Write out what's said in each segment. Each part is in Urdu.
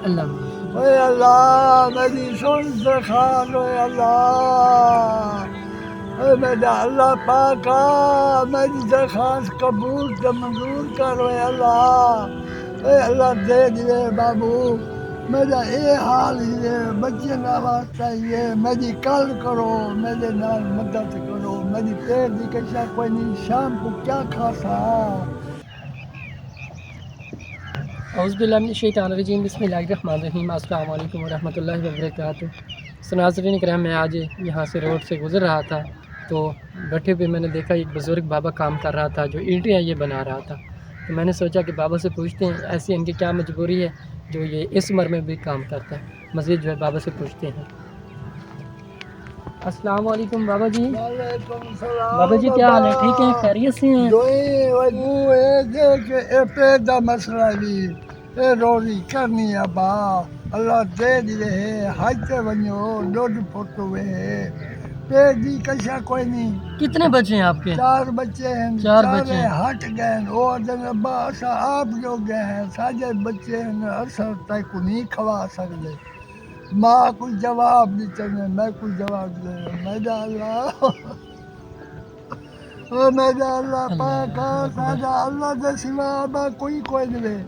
اللہ اے اللہ میری سن خان اے اللہ، اے میرا اللہ پاکا میری درخواست قبول تو منظور کرو اے اللہ، اے اللہ دے دیے بابو میرا یہ حال ہی ہے، بچے کا واسطہ ہی ہے، میری کل کرو، میرے نال مدد کرو، میری پیٹ دی کشا کوئی نہیں، شام کو کیا کھاسا؟ اعوذ باللہ من الشیطان الرجیم، بسم اللہ الرحمن الرحیم۔ السلام علیکم ورحمۃ اللہ وبرکاتہ۔ ناظرین کرام، میں آج یہاں سے روڈ سے گزر رہا تھا تو بیٹھے ہوئے میں نے دیکھا ایک بزرگ بابا کام کر رہا تھا جو اینٹیں یہ بنا رہا تھا، تو میں نے سوچا کہ بابا سے پوچھتے ہیں ایسی ان کی کیا مجبوری ہے جو یہ اس عمر میں بھی کام کرتا ہے۔ مزید جو ہے بابا سے پوچھتے ہیں۔ السلام علیکم بابا جی۔ وعلیکم السلام بابا جی کیا حال ہے؟ ٹھیک ہیں؟ خیریت سے ہیں؟ پیدا مسئلہ بھی اے روزی کرنی ابا اللہ دے دیے ہے، حج تے ونجو ڈوڈ پھٹ ہوئے ہے، پیٹ دی کشا کوئی نہیں۔ کتنے بچے ہیں آپ کے؟ 4 بچے ہیں، چار سارے بچے ہیں۔ ہٹ گئے، وہ دن ابا اسا آپ جو گئے ہیں، ساجے بچے ہیں اسا تک کو نہیں کھوا سکتے، ماں کوئی جواب نہیں چاہیے، میں کوئی جواب دے میرا اللہ او میرا اللہ پاکا ساڈا اللہ دے سوا ابا کوئی نہیں،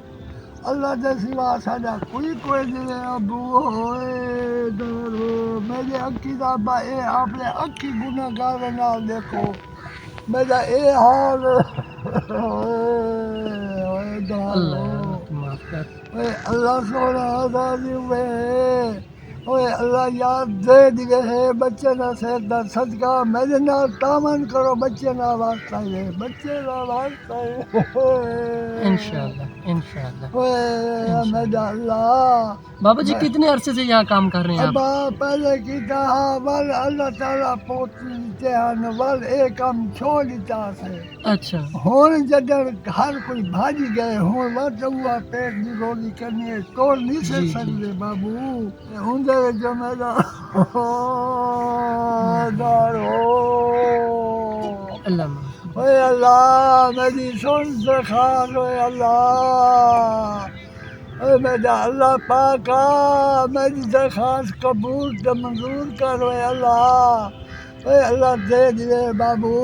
اللہ دے سوا ساڈا کوئی نہیں ابو ہوئے درو میرے اکھی دا ابا اے آپ نے اکھی گناہگار نال دیکھو میرا اے حال ہوئے درو اے اللہ سونا راضی ہوئے، اوے اللہ یار دے دیے ہے بچے نہ صحت دا صدقہ میرے نال تعاون کرو، بچے نہ واسطہ ہے، بچے نہ واسطہ ہے انشاءاللہ انشاءاللہ۔ اوے میرا اللہ بابا جی کتنے عرصے سے یہاں کام کر رہے ہیں آپ؟ ابا پہلے کی کہا ول اللہ تعالیٰ پوتری دیتے ہیں ول ایک کام چھوڑ دیتا سے، اچھا ہون جدر ہر کوئی بھاجی گئے ہون وقت ہوا پیٹ دی روزی کرنی ہے توڑ نہیں سے سکتے بابو ہوں دے جو میرا دارو اللہ اے اللہ میری سن خان اے اللہ، اے میرا اللہ پاکا میری درخواست قبول تو منظور کرو اے اللہ، اے اللہ دے دیے بابو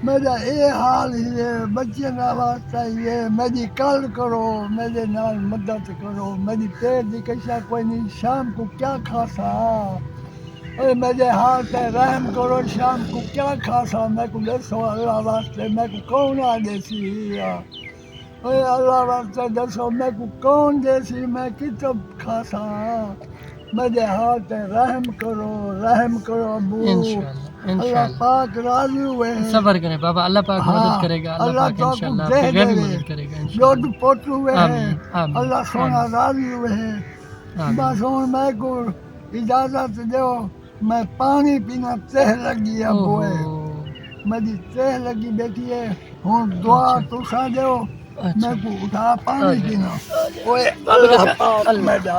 میرا یہ حال ہی ہے، بچے کا واسطہ ہی ہے، میری کل کرو، میرے نال مدد کرو، میری پیٹ دی کشا کوئی نہیں، شام کو کیا کھاسا؟ اے میرے حال پہ رحم کرو، شام کو کیا کھاسا؟ میں کو دسو اللہ واسطے، میں کو کون آ دیسی؟ اے اللہ واسطے دسو میں کو کون دیسی، میں کتب کھاسا؟ میرے حال پہ رحم کرو ابو، انشاءاللہ اللہ انشاءاللہ۔ پاک راضی ہوئے ہیں، صبر کریں بابا، اللہ پاک مدد کرے گا، اللہ اللہ پاک تو انشاءاللہ آپ دے کی دے غیبی مدد کرے گا جو انشاءاللہ۔ پوت ہوئے ہیں آمین آمین اللہ سونا آمین راضی ہوئے ہیں، آمین۔ بس ہوں میں کو اجازت دو، میں پانی پینا تہ لگی ہے بوئے، میری تہ لگی بیٹھی ہے، ہوں دعا تو سا دو میں کو اٹھا پانی پینا، اوے اللہ پاک میرا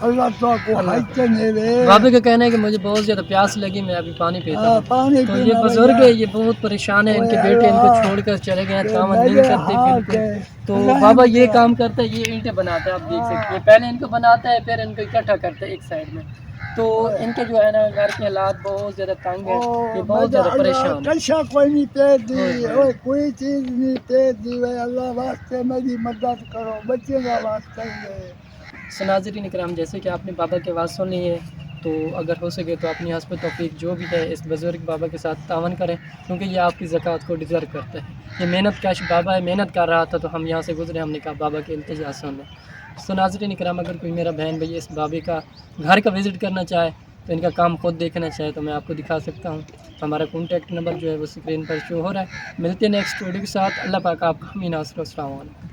اللہ تو کو حج میرے بابے کا کہنا ہے کہ مجھے بہت زیادہ پیاس لگی، میں ابھی پانی پیتا ہوں۔ پانی تو یہ پینا بزرگ ہے، یہ بہت پریشان ہے، ان کے بیٹے ان کو چھوڑ کر چلے گئے ہیں، تعاون نہیں کرتے بالکل۔ تو بابا یہ کام کرتا ہے، یہ اینٹیں بناتا ہے، آپ دیکھ سکتے ہیں، پہلے ان کو بناتا ہے پھر ان کو اکٹھا کرتا ہے ایک سائڈ میں۔ تو ان کے جو ہے نا گھر کے حالات بہت زیادہ تنگ ہے، یہ بہت زیادہ پریشان ہے۔ کشا کوئی نہیں پیٹ دی، کوئی چیز نہیں پیٹ دی، اللہ واسطے میری مدد کرو، بچے کا واسطہ ہی ہے۔ ناظرین کرام، جیسے کہ آپ نے بابا کی آواز سن لی ہے، تو اگر ہو سکے تو اپنی حسب توفیق جو بھی ہے اس بزرگ بابا کے ساتھ تعاون کریں، کیونکہ یہ آپ کی زکوٰۃ کو ڈیزرو کرتا ہے۔ یہ محنت کش بابا ہے، محنت کر رہا تھا تو ہم یہاں سے گزرے، ہم نے کہا بابا کے التجا سن لیں۔ ناظرین کرام، اگر کوئی میرا بہن بھائی اس بابے کا گھر کا وزٹ کرنا چاہے تو ان کا کام خود دیکھنا چاہے تو میں آپ کو دکھا سکتا ہوں۔ ہمارا کانٹیکٹ نمبر جو ہے وہ اسکرین پر شو ہو رہا ہے۔ ملتے ہیں نیکسٹ ویڈیو کے ساتھ، اللہ پاک آپ کا حامی ناصر۔ السلام علیکم۔